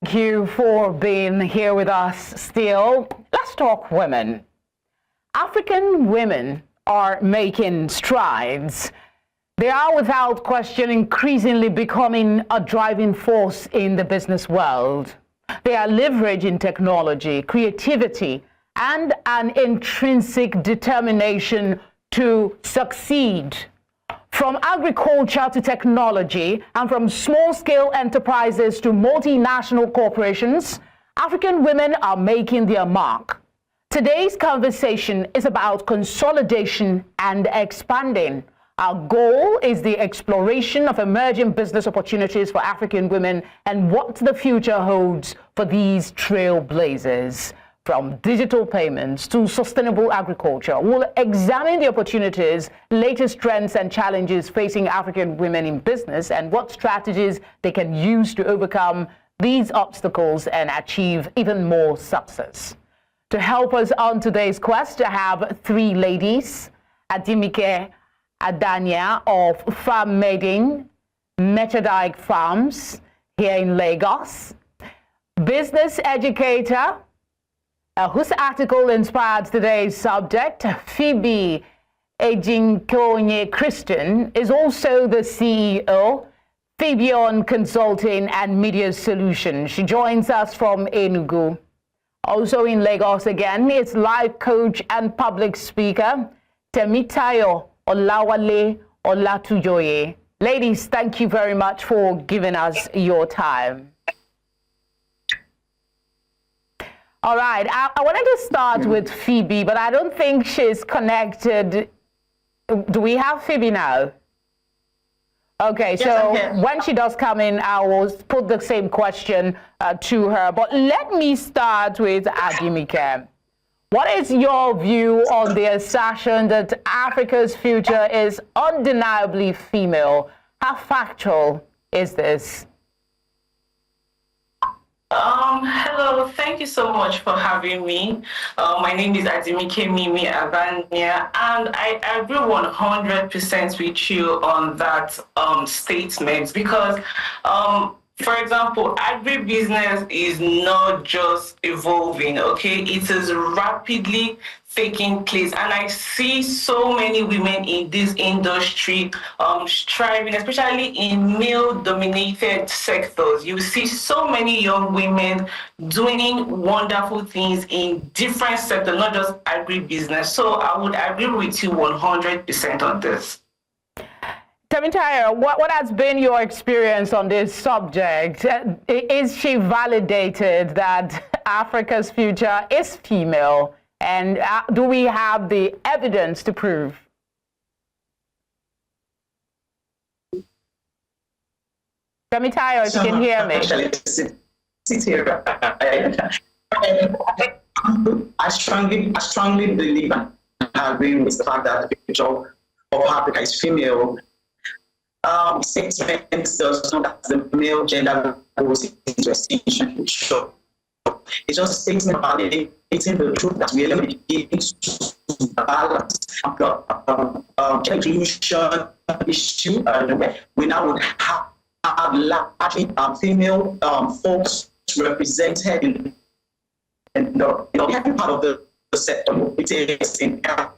thank you for being here with us still. Let's talk women. African women are making strides. They are without question increasingly becoming a driving force in the business world. They are leveraging technology, creativity, and an intrinsic determination to succeed. From agriculture to technology, and from small-scale enterprises to multinational corporations, African women are making their mark. Today's conversation is about consolidation and expanding. Our goal is the exploration of emerging business opportunities for African women and what the future holds for these trailblazers. From digital payments to sustainable agriculture, we'll examine the opportunities, latest trends and challenges facing African women in business and what strategies they can use to overcome these obstacles and achieve even more success. To help us on today's quest, I have three ladies: Adimike Adannia of Farm-Maiden, Methodike Farms here in Lagos, business educator, whose article inspired today's subject, Phebe Ejin-keonye-Christian, is also the CEO, Phebe Consulting and Media Solutions. She joins us from Enugu. Also in Lagos again, it's life coach and public speaker, Temitayo Olawale-Olatu-joye. Ladies, thank you very much for giving us your time. All right, I wanted to start with Phebe, but I don't think she's connected. Do we have Phebe now? Okay, yes, so when she does come in, I will put the same question to her. But let me start with Adimike. What is your view on the assertion that Africa's future is undeniably female? How factual is this? Hello, thank you so much for having me. My name is Adimike Adannia, and I agree 100% with you on that statement because, for example, agribusiness is not just evolving, okay? It is rapidly taking place, and I see so many women in this industry striving, especially in male-dominated sectors. You see so many young women doing wonderful things in different sectors, not just agribusiness. So I would agree with you 100% on this. Temitayo, what has been your experience on this subject? Is she validated that Africa's future is female? And do we have the evidence to prove? Temitayo, if you can hear me. I strongly believe and agree with the fact that the future of Africa is female. Statement does not that the male gender goes into extinction. Sure. It's just a statement about it. It's in the truth that we are beginning to balance inclusion issue. We now would have largely female folks represented in every part of the sector. It is in all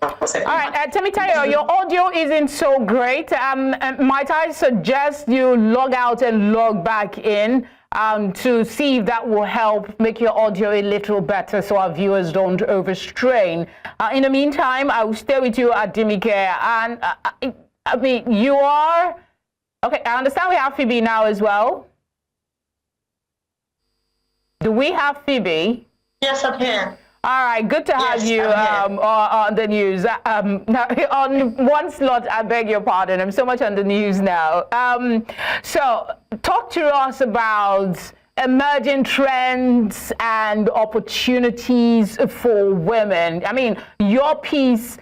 right, Temitayo, your audio isn't so great. Might I suggest you log out and log back in? To see if that will help make your audio a little better so our viewers don't overstrain. In the meantime, I will stay with you, Adimike. And I mean, you are... Okay, I understand we have Phebe now as well. Do we have Phebe? Yes, I'm here. All right, good to have you on the news. Now, on one slot, I beg your pardon, I'm so much on the news now. So talk to us about emerging trends and opportunities for women. I mean, your piece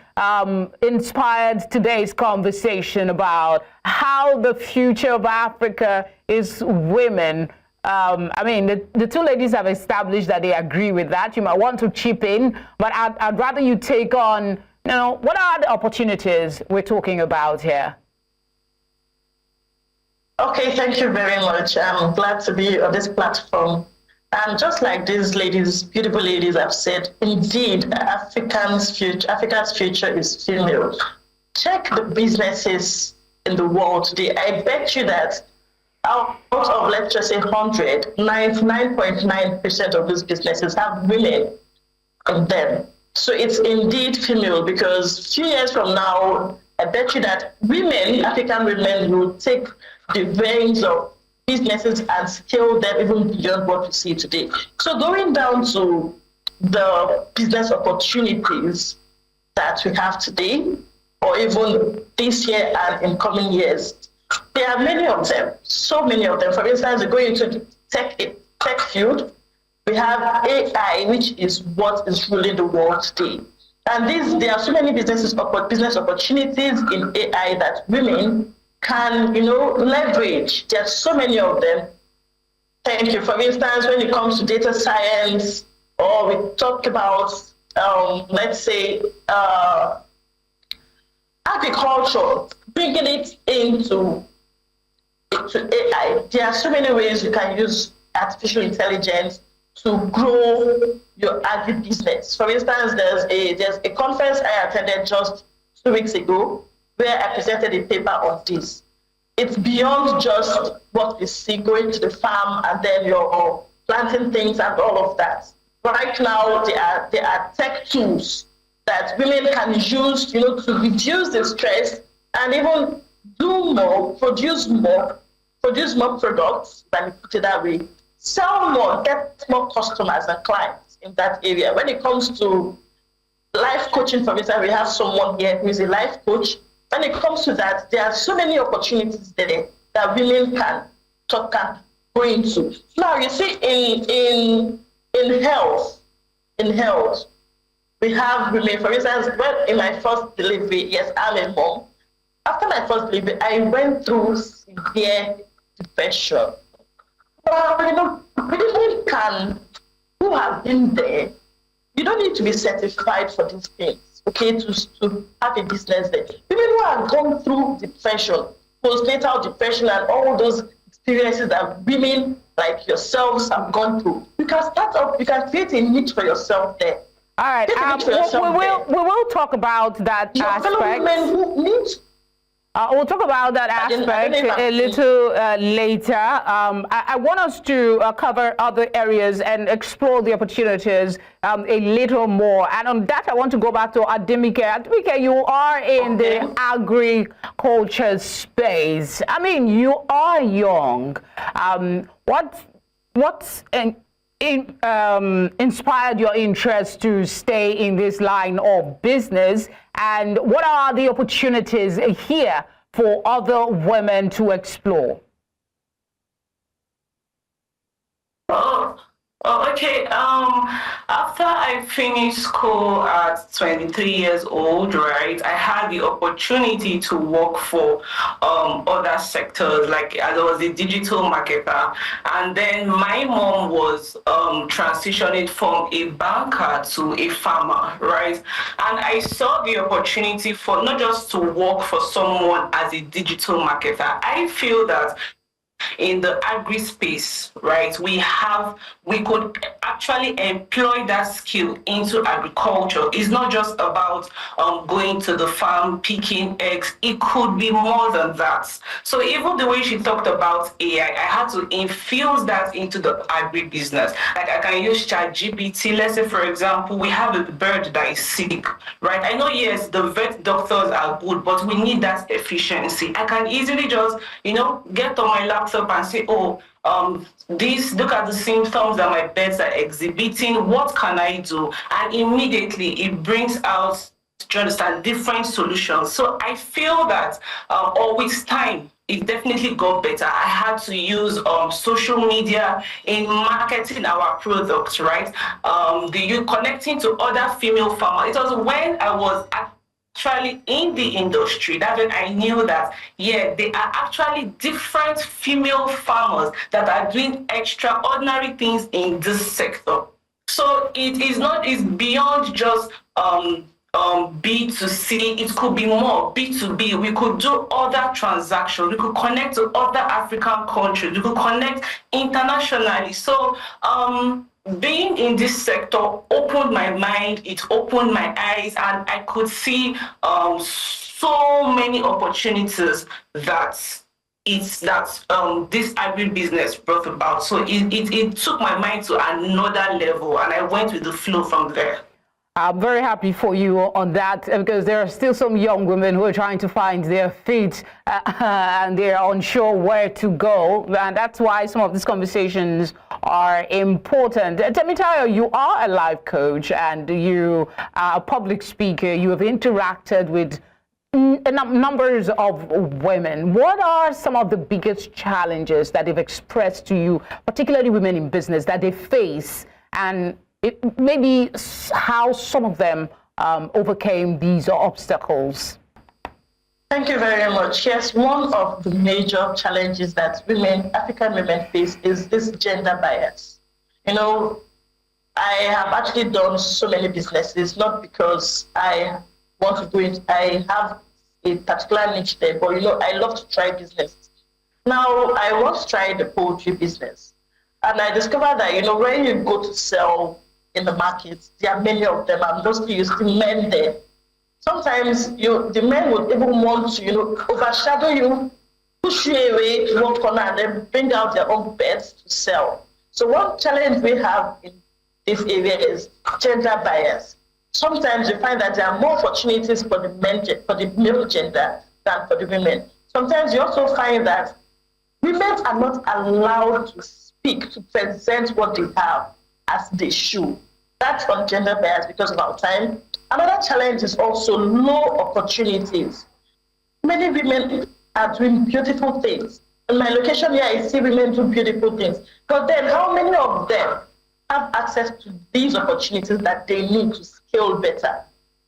inspired today's conversation about how the future of Africa is women. I mean, the two ladies have established that they agree with that. You might want to chip in, but I'd rather you take on, you know, what are the opportunities we're talking about here? Okay, thank you very much. I'm glad to be on this platform And just like these ladies, beautiful ladies have said, indeed, Africa's future is female. Check the businesses in the world today. I bet you that out of, let's just say, 100, 99.9% of those businesses have women in them. So it's indeed female, because a few years from now, I bet you that women, African women, will take the reins of businesses and scale them even beyond what we see today. So going down to the business opportunities that we have today, or even this year and in coming years, there are many of them, so many of them. For instance, going into the tech field, we have AI, which is what is ruling the world today. And there are so many business opportunities in AI that women can, leverage. There are so many of them. Thank you. For instance, when it comes to data science, or we talk about, let's say, agriculture, bringing it into AI, there are so many ways you can use artificial intelligence to grow your agribusiness. For instance, there's a conference I attended just 2 weeks ago where I presented a paper on this. It's beyond just what we see, going to the farm and then you're planting things and all of that. Right now, there are tech tools that women can use, to reduce the stress and even do more, produce more products, let me put it that way, sell more, get more customers and clients in that area. When it comes to life coaching, for instance, we have someone here who is a life coach. When it comes to that, there are so many opportunities there that women can go into. Now, you see, in health, we have women. For instance, in my first delivery, yes, I'm a mom. After my first delivery, I went through severe depression. Well, women who have been there, you don't need to be certified for these things, okay, to have a business there. Women who have gone through depression, postnatal depression, and all those experiences that women like yourselves have gone through, you can start up, you can create a niche for yourself there. All right, we will talk about that aspect. Women who need. We'll talk about that aspect a little later. I want us to cover other areas and explore the opportunities a little more. And on that, I want to go back to Adimike. Adimike, you are in the agriculture space. I mean, you are young. What's inspired your interest to stay in this line of business, and what are the opportunities here for other women to explore? Okay. After I finished school at 23 years old, right, I had the opportunity to work for other sectors. Like I was a digital marketer, and then my mom was transitioning from a banker to a farmer, right? And I saw the opportunity for not just to work for someone as a digital marketer. I feel that in the agri space, right, we could actually employ that skill into agriculture. It's not just about going to the farm, picking eggs. It could be more than that. So even the way she talked about AI, I had to infuse that into the agri business. Like I can use ChatGPT. Let's say, for example, we have a bird that is sick, right? I know, yes, the vet doctors are good, but we need that efficiency. I can easily just, get on my laptop and say, look at the symptoms that my birds are exhibiting. What can I do? And immediately it brings out, do you understand, different solutions. So I feel that with time, it definitely got better. I had to use social media in marketing our products, right? Connecting to other female farmers. It was when I was actually in the industry, that's when I knew that, yeah, there are actually different female farmers that are doing extraordinary things in this sector. So it's beyond just B2C, it could be more B2B. We could do other transactions. We could connect to other African countries. We could connect internationally. So being in this sector opened my mind, it opened my eyes, and I could see so many opportunities that this agribusiness brought about. So it took my mind to another level, and I went with the flow from there. I'm very happy for you on that, because there are still some young women who are trying to find their feet and they're unsure where to go. And that's why some of these conversations are important. Temitayo, you are a life coach and you are a public speaker. You have interacted with numbers of women. What are some of the biggest challenges that they've expressed to you, particularly women in business, that they face, and maybe how some of them overcame these obstacles? Thank you very much. Yes, one of the major challenges that African women face is this gender bias. You know, I have actually done so many businesses, not because I want to do it. I have a particular niche there, but I love to try business. Now, I once tried the poultry business, and I discovered that, when you go to sell in the market, there are many of them. I'm mostly used to men there. Sometimes the men would even want to, overshadow you, push you away to one corner, and then bring out their own beds to sell. So one challenge we have in this area is gender bias. Sometimes you find that there are more opportunities for the male gender than for the women. Sometimes you also find that women are not allowed to speak, to present what they have as they should. That's on gender bias because of our time. Another challenge is also low opportunities. Many women are doing beautiful things. In my location here, I see women do beautiful things. But then how many of them have access to these opportunities that they need to scale better?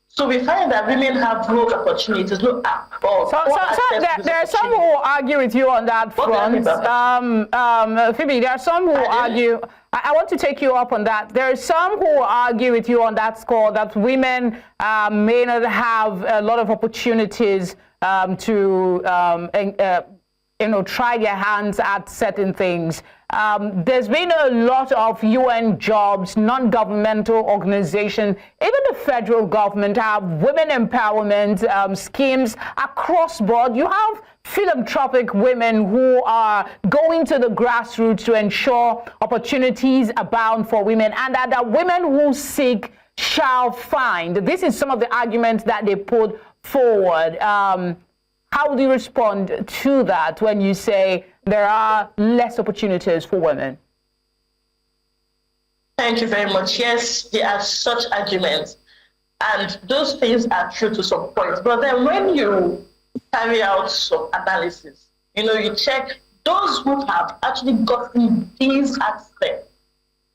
So we find that women have no opportunities, no there are some who argue with you on that front. Phoebe, there are some who argue. I want to take you up on that. There are some who argue with you on that score that women may not have a lot of opportunities to try their hands at certain things. There's been a lot of UN jobs, non-governmental organizations, even the federal government have women empowerment schemes across board. You have philanthropic women who are going to the grassroots to ensure opportunities abound for women, and that the women who seek shall find. This is some of the arguments that they put forward. How do you respond to that when you say there are less opportunities for women? Thank you very much. Yes, there are such arguments, and those things are true to some point. But then when you carry out some analysis, you check those who have actually gotten these access.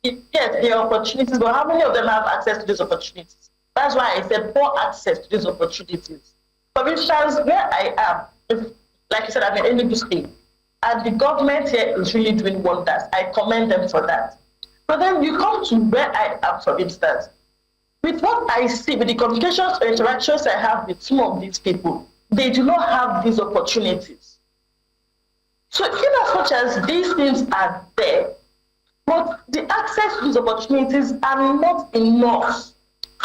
Yes, there are opportunities, but how many of them have access to these opportunities? That's why I said poor access to these opportunities. For instance, where I am, like I said, I'm in Enugu State, and the government here is really doing wonders. I commend them for that. But then you come to where I am, for instance, with what I see, with the communications or interactions I have with some of these people, they do not have these opportunities. So in as much as these things are there, but the access to these opportunities are not enough.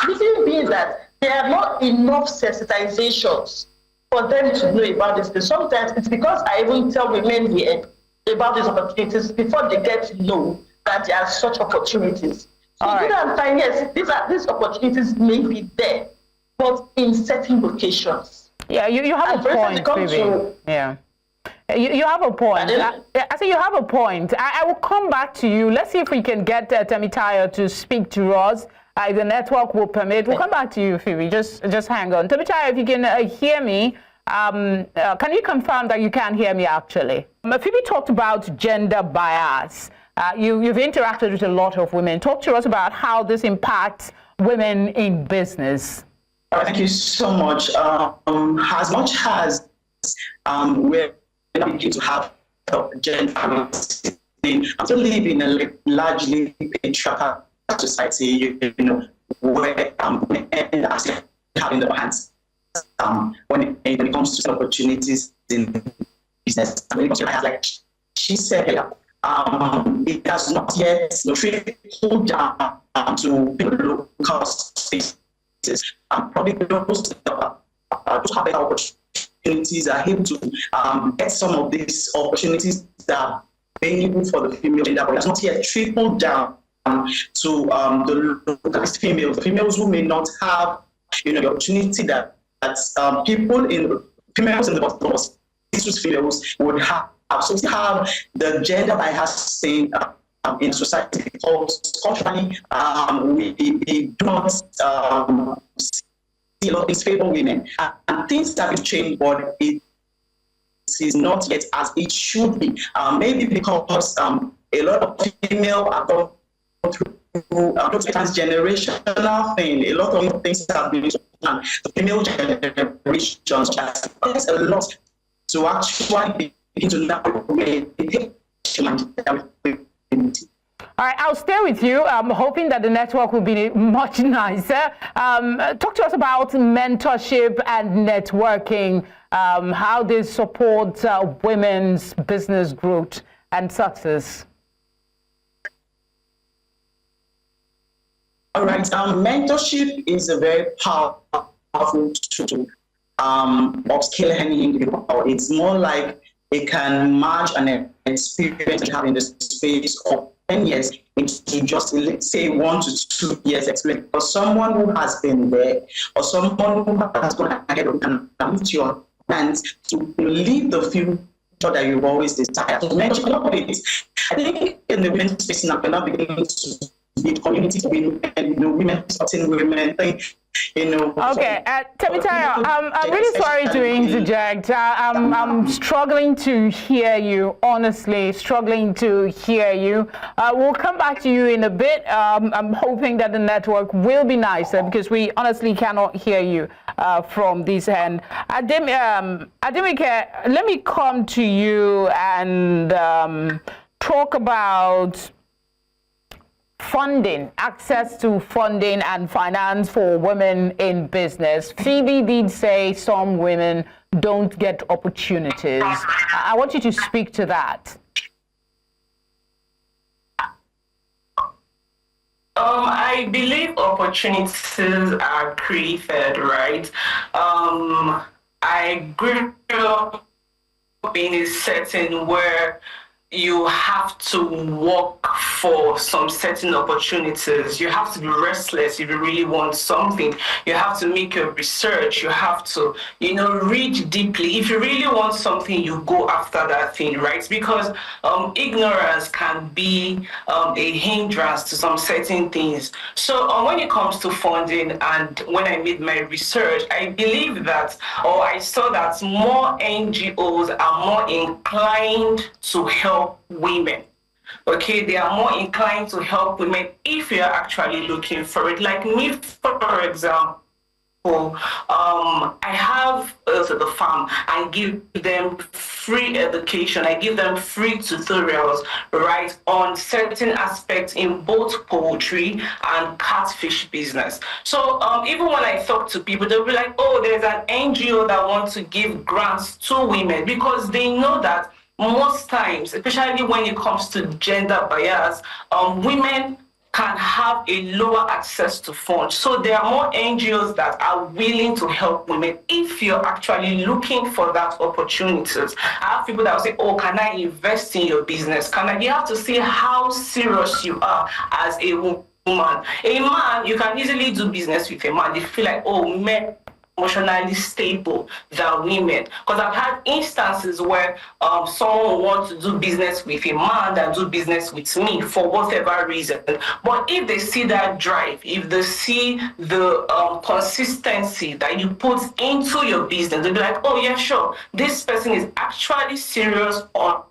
The reason being that there are not enough sensitizations for them to know about this thing. Sometimes it's because I even tell women here about these opportunities before they get to know that there are such opportunities. So you can find, yes, these opportunities may be there, but in certain locations. Yeah, you have a point, Phoebe. Yeah. You have a point. I say you have a point. I will come back to you. Let's see if we can get Temitayo to speak to us. If the network will permit, we'll come back to you, Phoebe. Just hang on. Temitayo, if you can hear me, can you confirm that you can hear me actually? Phoebe talked about gender bias. You've interacted with a lot of women. Talk to us about how this impacts women in business. Thank you so much. As much as we're beginning to have gender bias, I'm still living in a largely patriarchal society, where men are have in their hands when it comes to opportunities in business. When it comes to like she said, it has not yet trickled down to local spaces. Probably those have better opportunities are able to get some of these opportunities that are available for the female gender, but it has not yet trickled down to the localist females who may not have, the opportunity that females in the bottom females would have. So we have the gender bias thing in society because culturally we do not see a lot of things favor women, and things that will change, but it is not yet as it should be. Maybe because a lot of female are going through transgenerational thing. A lot of things have been done. The female generations there's a lot to actually begin to navigate. All right, I'll stay with you. I'm hoping that the network will be much nicer. Talk to us about mentorship and networking, how they support women's business growth and success. All right, mentorship is a very powerful tool upskill any individual. It's more like it can match an experience you have in the space of 10 years into just, let's say, 1 to 2 years experience. For someone who has been there, or someone who has gone ahead and lift your hands to live the future that you've always desired. So mention a lot of it. I think in the women's space now, we're now beginning to build communities of women, women supporting women, Okay, Temitayo, I'm really sorry to interject. I'm struggling to hear you, honestly, struggling to hear you. We'll come back to you in a bit. I'm hoping that the network will be nicer because we honestly cannot hear you from this end. Adimike, let me come to you and talk about funding, access to funding and finance for women in business. Phebe did say some women don't get opportunities. I want you to speak to that. I believe opportunities are created, right? I grew up in a setting where you have to work for some certain opportunities. You have to be restless if you really want something. You have to make your research. You have to, read deeply. If you really want something, you go after that thing, right? Because ignorance can be a hindrance to some certain things. So when it comes to funding and when I made my research, I believe that, or I saw that more NGOs are more inclined to help women. Okay, they are more inclined to help women if you're actually looking for it. Like me, for example, I have the farm. I give them free education. I give them free tutorials, right, on certain aspects in both poultry and catfish business. So even when I talk to people, they'll be like, oh, there's an NGO that wants to give grants to women because they know that most times, especially when it comes to gender bias, women can have a lower access to funds. So there are more NGOs that are willing to help women if you're actually looking for that opportunities. I have people that will say, oh, can I invest in your business? You have to see how serious you are as a woman. A man, you can easily do business with a man. They feel like, oh, men emotionally stable than women. Because I've had instances where someone wants to do business with a man than do business with me for whatever reason. But if they see that drive, if they see the consistency that you put into your business, they'll be like, oh yeah, sure, this person is actually serious on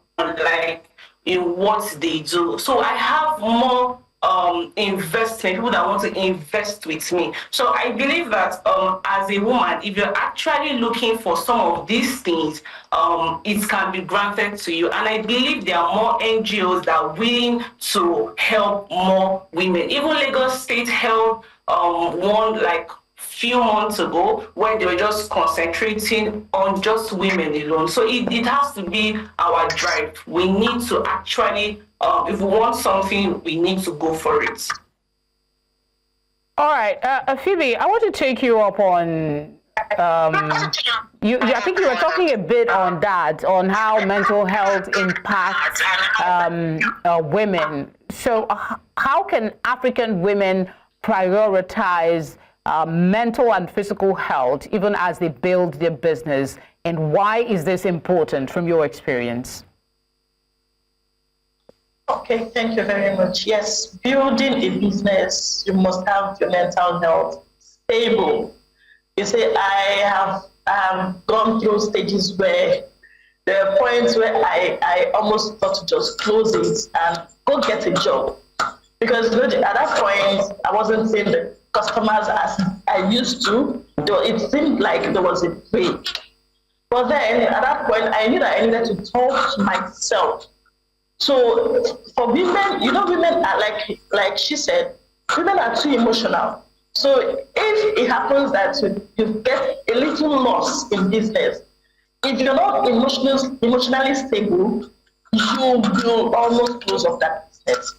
in what they do. So I have more investment, people that want to invest with me. So I believe that as a woman, if you're actually looking for some of these things, it can be granted to you. And I believe there are more NGOs that are willing to help more women. Even Lagos State held one few months ago when they were just concentrating on just women alone. So it has to be our drive. We need to actually, if we want something, we need to go for it. All right, Phebe, I want to take you up on, I think you were talking a bit on that, on how mental health impacts women. So how can African women prioritize mental and physical health even as they build their business? And why is this important from your experience? Okay, thank you very much. Yes, building a business, you must have your mental health stable. You say, I have gone through stages where there are points where I almost thought to just close it and go get a job. Because at that point, I wasn't seeing the customers as I used to, though it seemed like there was a break. But then at that point, I knew that I needed to talk to myself. So for women, women are like she said, women are too emotional. So if it happens that you get a little loss in business, if you're not emotionally stable, you will almost close off that business.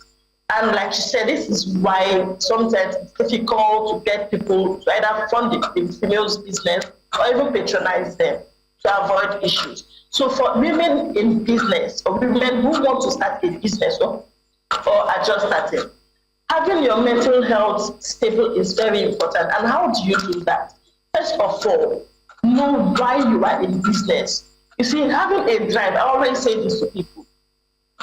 And like she said, this is why sometimes it's difficult to get people to either fund the females' business or even patronize them to avoid issues. So for women in business, or women who want to start a business or are just starting, having your mental health stable is very important. And how do you do that? First of all, know why you are in business. You see, having a drive, I always say this to people.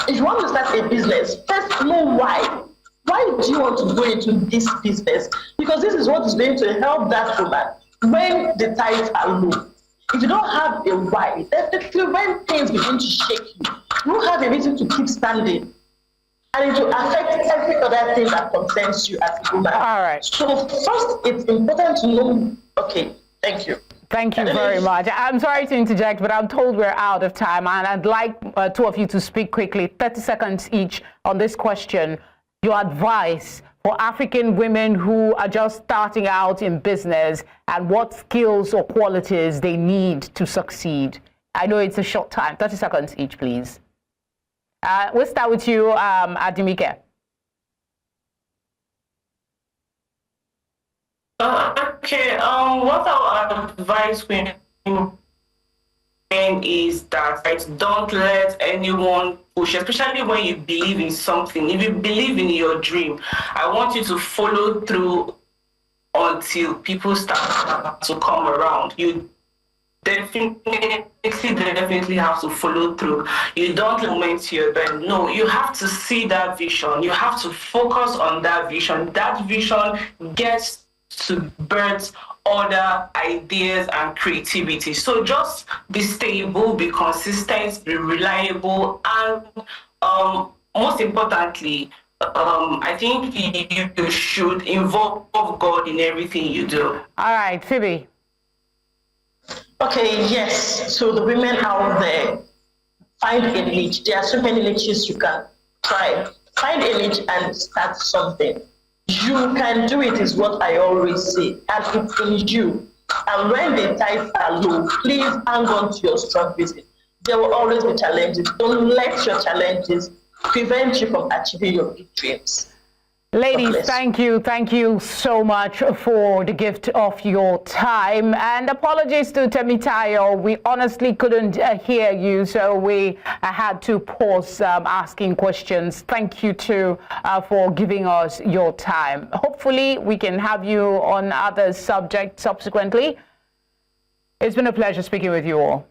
If you want to start a business, first know why. Why do you want to go into this business? Because this is what is going to help that woman when the tides are low. If you don't have a why, definitely when things begin to shake you, you have a reason to keep standing. And it will affect every other thing that concerns you as a woman. All right. So first, it's important to know, okay, thank you. Thank you very much. I'm sorry to interject, but I'm told we're out of time, and I'd like two of you to speak quickly, 30 seconds each on this question. Your advice for African women who are just starting out in business and what skills or qualities they need to succeed. I know it's a short time. 30 seconds each, please. We'll start with you, Adimike. Okay, what I'll advise women is that don't let anyone push, especially when you believe in something. If you believe in your dream, I want you to follow through until people start to come around. You definitely have to follow through. You don't moment your bend. No, you have to see that vision. You have to focus on that vision. That vision gets to birth other ideas and creativity. So just be stable, be consistent, be reliable, and most importantly, I think you should involve God in everything you do. All right, Phebe. Okay, yes. So the women out there, find a niche. There are so many niches you can try. Find a niche and start something. You can do it is what I always say, and it's in you. And when the tides are low, please hang on to your strong business. There will always be challenges. Don't let your challenges prevent you from achieving your big dreams. Ladies, thank you so much for the gift of your time, and apologies to Temitayo. We honestly couldn't hear you, so we had to pause asking questions. Thank you too for giving us your time. Hopefully we can have you on other subjects subsequently. It's been a pleasure speaking with you all.